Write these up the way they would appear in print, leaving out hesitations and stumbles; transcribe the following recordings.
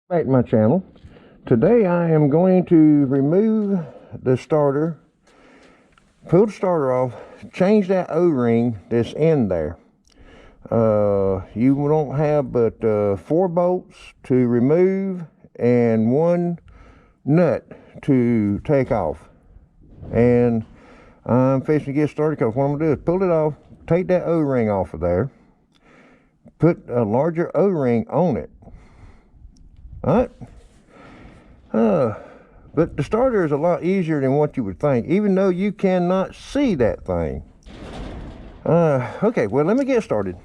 Back to my channel. Today I am going to remove the starter, pull the starter off, change that O-ring that's in there. You don't have but 4 bolts to remove and 1 nut to take off. And I'm fixing to get started because what I'm going to do is pull it off, take that O-ring off of there, put a larger O-ring on it. Alright? But the starter is a lot easier than what you would think, even though you cannot see that thing. Okay, well, let me get started.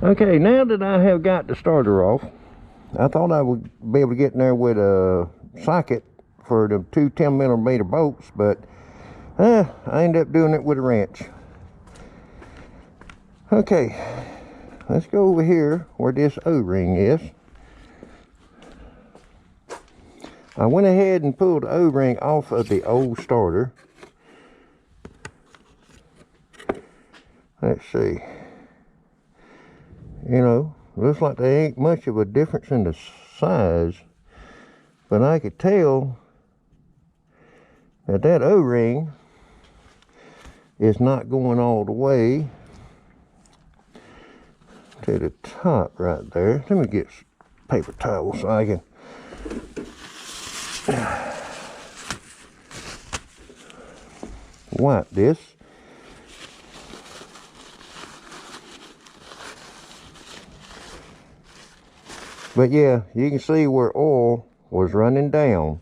Okay, now that I have got the starter off, I thought I would be able to get in there with a socket for the 2 10mm bolts, but I ended up doing it with a wrench. Okay, let's go over here where this O-ring is. I went ahead and pulled the O-ring off of the old starter. Let's see. You know, looks like there ain't much of a difference in the size, but I could tell that that O-ring is not going all the way to the top right there. Let me get paper towel so I can wipe this. But yeah, you can see where oil was running down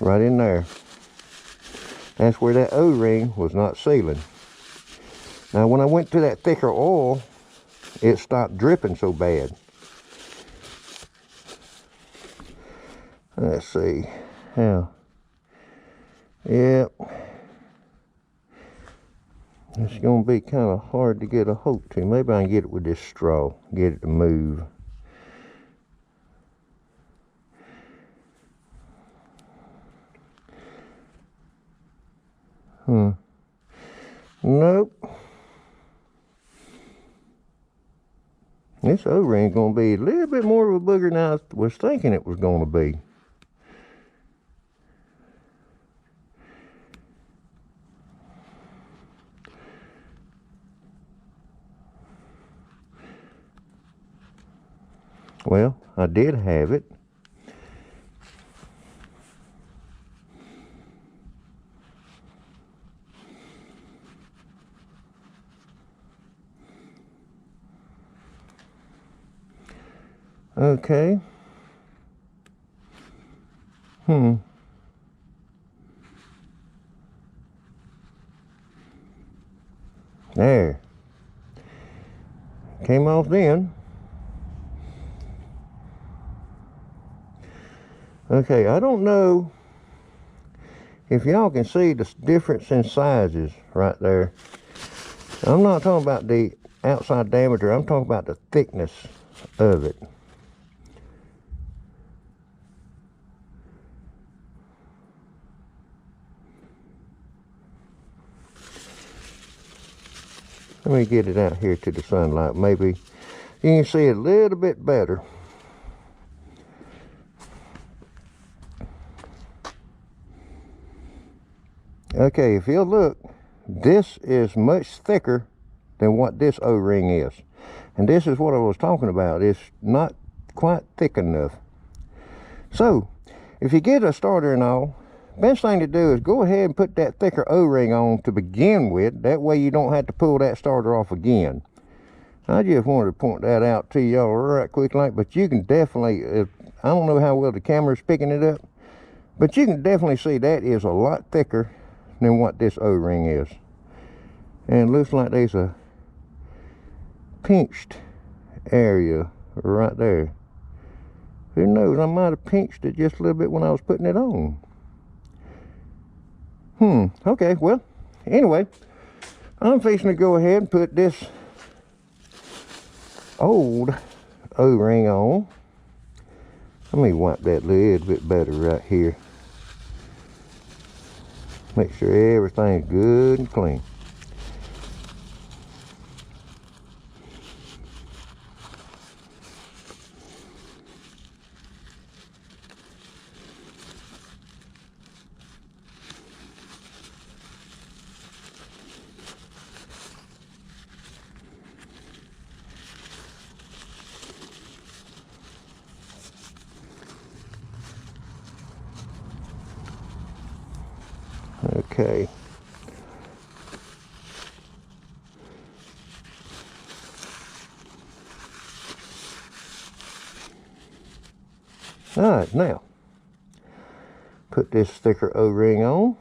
right in there. That's where that O-ring was not sealing. Now when I went to that thicker oil, it stopped dripping so bad. Let's see how. Yep. It's going to be kind of hard to get a hold to. Maybe I can get it with this straw, get it to move. Nope. This O-ring going to be a little bit more of a booger than I was thinking it was going to be. Well, I did have it. Okay. There. Came off then. Okay, I don't know if y'all can see the difference in sizes right there. I'm not talking about the outside diameter, I'm talking about the thickness of it. Let me get it out here to the sunlight. Maybe you can see it a little bit better. Okay, if you'll look, this is much thicker than what this O-ring is. And this is what I was talking about. It's not quite thick enough. So, if you get a starter and all, best thing to do is go ahead and put that thicker O-ring on to begin with. That way you don't have to pull that starter off again. I just wanted to point that out to y'all right quick like, but you can definitely, I don't know how well the camera's picking it up, but you can definitely see that is a lot thicker than what this O-ring is. And it looks like there's a pinched area right there. Who knows, I might have pinched it just a little bit when I was putting it on. Okay, well, anyway, I'm fixing to go ahead and put this old O-ring on. Let me wipe that a little bit better right here. Make sure everything's good and clean. Okay. All right, now put this thicker O-ring on.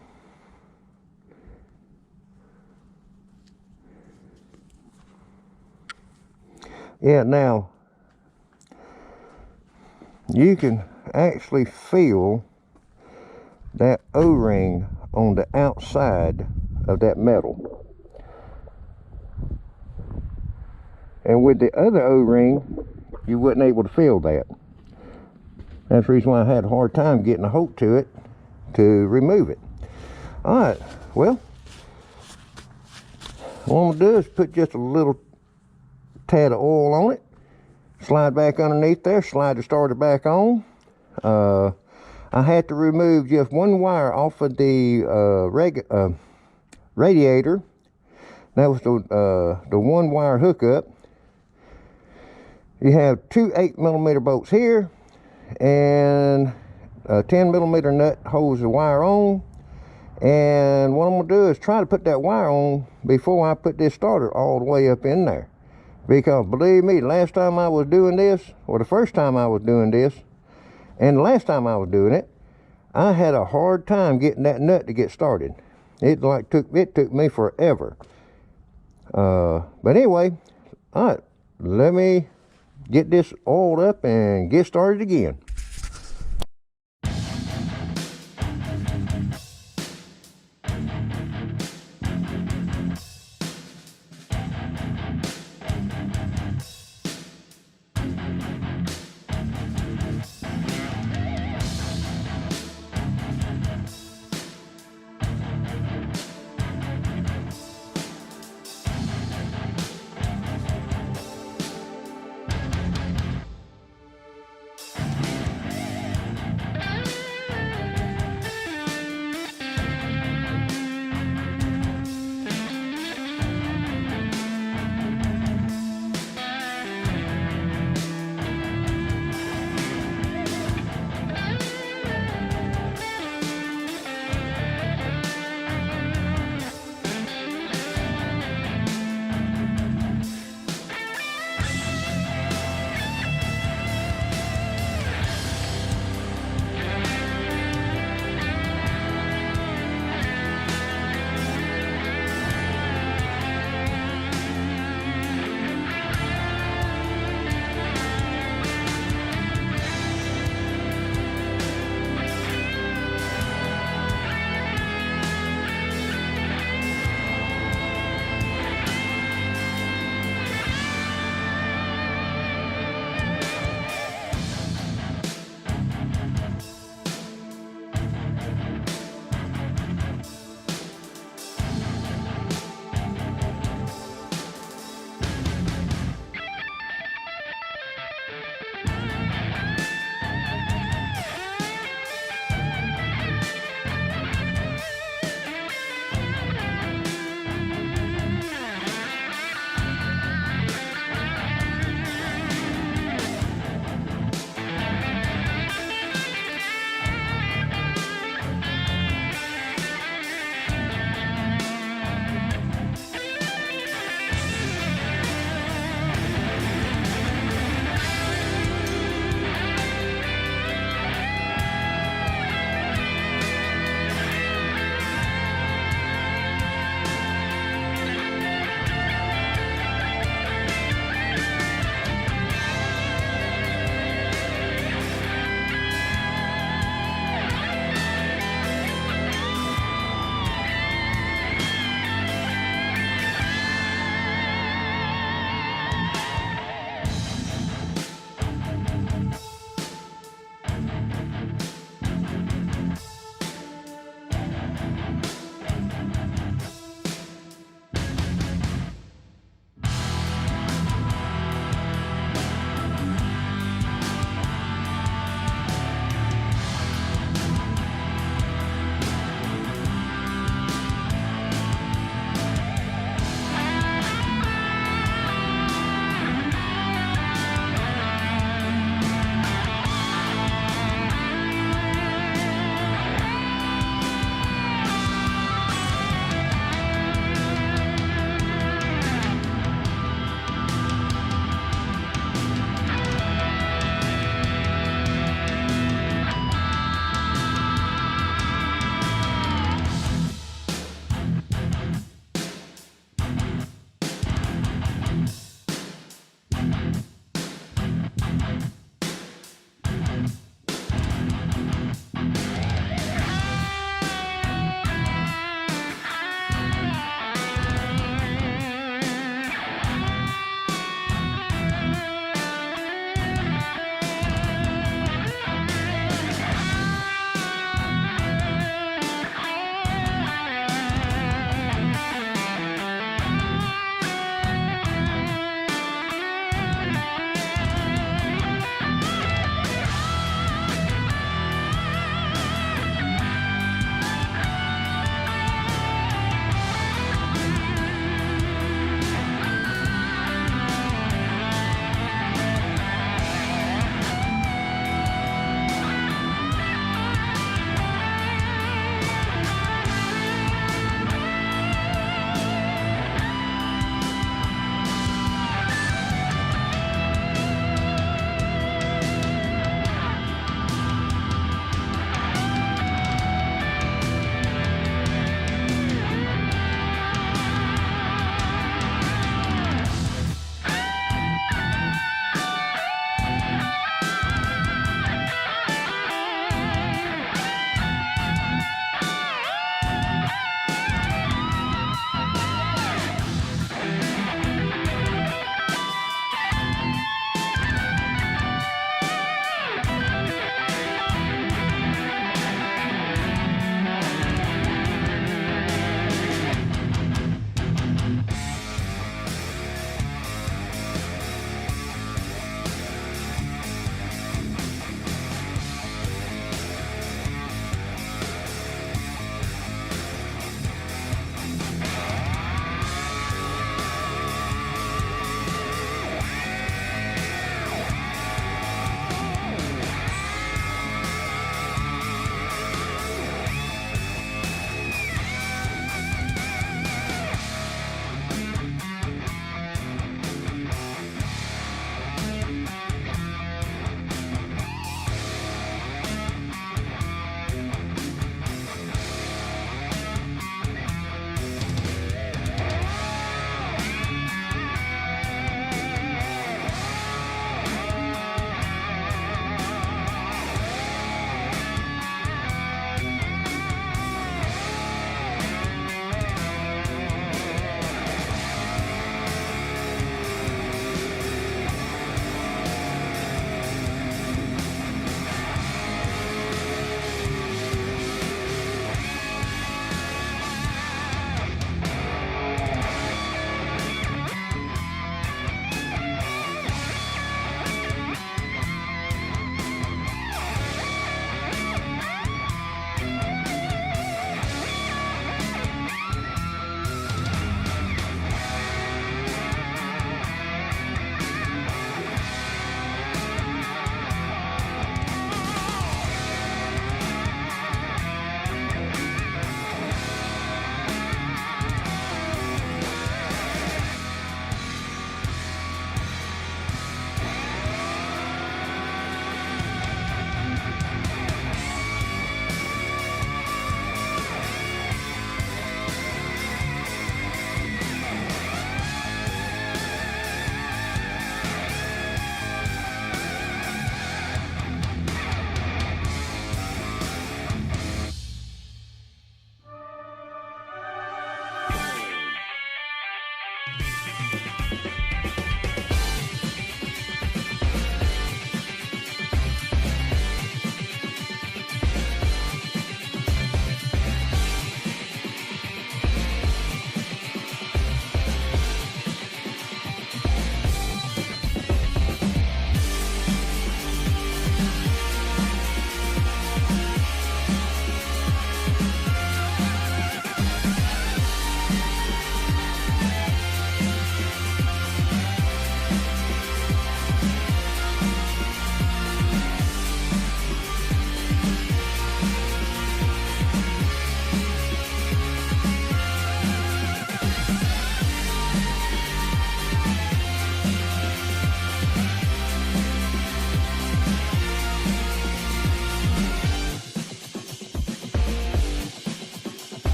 Yeah, now you can actually feel that O-ring on the outside of that metal. And with the other O-ring, you wasn't able to feel that. That's the reason why I had a hard time getting a hold to it to remove it. All right, well, what I'm gonna do is put just a little tad of oil on it, slide back underneath there, slide the starter back on. I had to remove just one wire off of the radiator. That was the one wire hookup. You have two 8mm bolts here, and a 10mm nut holds the wire on. And what I'm gonna do is try to put that wire on before I put this starter all the way up in there. Because believe me, last time I was doing this, or the first time I was doing this, and the last time I was doing it, I had a hard time getting that nut to get started. It took me forever. But anyway, all right, let me get this oiled up and get started again.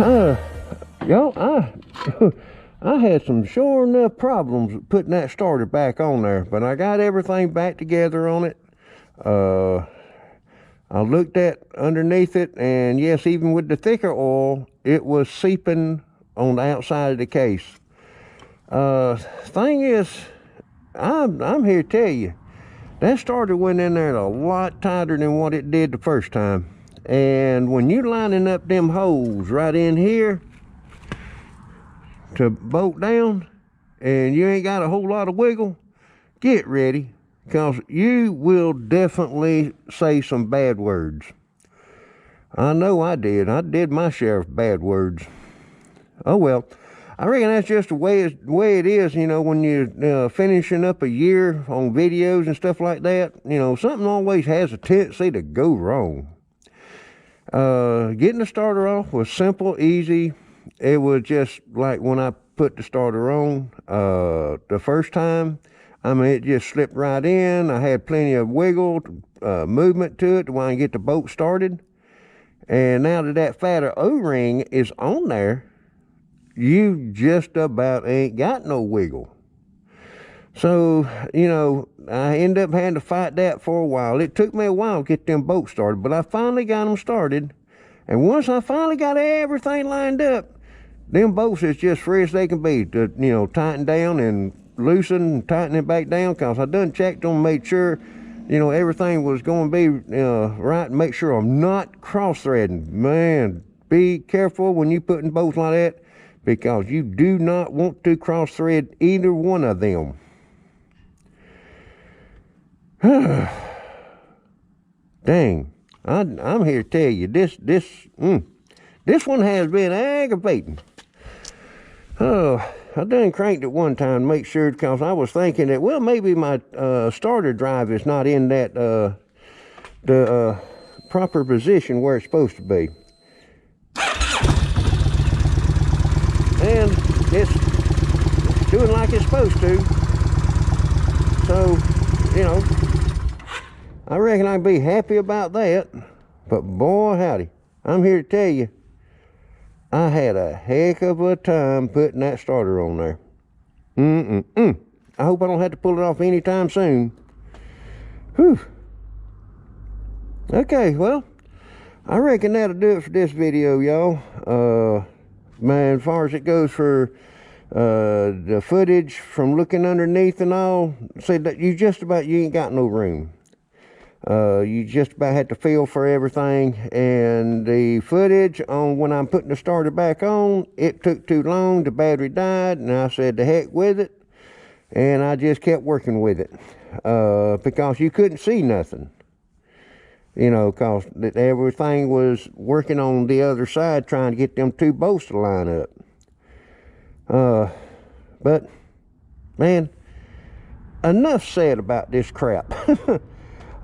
Y'all, I had some sure enough problems putting that starter back on there, but I got everything back together on it. I looked at underneath it, and yes, even with the thicker oil, it was seeping on the outside of the case. Thing is, I'm here to tell you, that starter went in there a lot tighter than what it did the first time. And when you're lining up them holes right in here to bolt down, and you ain't got a whole lot of wiggle, get ready, because you will definitely say some bad words. I know I did. I did my share of bad words. Oh well, I reckon that's just the way it is, you know, when you're finishing up a year on videos and stuff like that. You know, something always has a tendency to go wrong. Getting the starter off was simple, easy. It was just like when I put the starter on the first time. I mean, it just slipped right in. I had plenty of wiggle, movement to it to want to get the boat started. And now that that fatter O-ring is on there, you just about ain't got no wiggle. So, you know, I ended up having to fight that for a while. It took me a while to get them boats started, but I finally got them started. And once I finally got everything lined up, them boats is just free as they can be to, you know, tighten down and loosen and tighten it back down, because I done checked them, made sure, you know, everything was going to be right, and make sure I'm not cross-threading. Man, be careful when you putting boats like that, because you do not want to cross-thread either one of them. Dang, I'm here to tell you, this one has been aggravating. Oh, I done cranked it one time to make sure, because I was thinking that, well, maybe my starter drive is not in that the proper position where it's supposed to be. And it's doing like it's supposed to. So, you know, I reckon I can be happy about that. But boy, howdy, I'm here to tell you, I had a heck of a time putting that starter on there. I hope I don't have to pull it off anytime soon. Whew. Okay, well, I reckon that'll do it for this video, y'all. Man, as far as it goes for the footage from looking underneath and all, say that you ain't got no room. You just about had to feel for everything, and the footage on when I'm putting the starter back on, it took too long, the battery died, and I said the heck with it, and I just kept working with it, because you couldn't see nothing, you know, because everything was working on the other side trying to get them two bolts to line up. But man, enough said about this crap.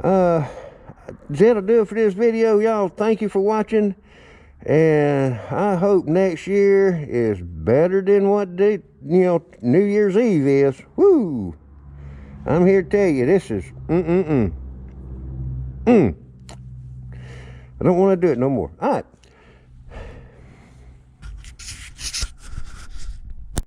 That'll do it for this video, y'all. Thank you for watching, and I hope next year is better than what the, you know, New Year's Eve is. Woo! I'm here to tell you, this is I don't want to do it no more. All right.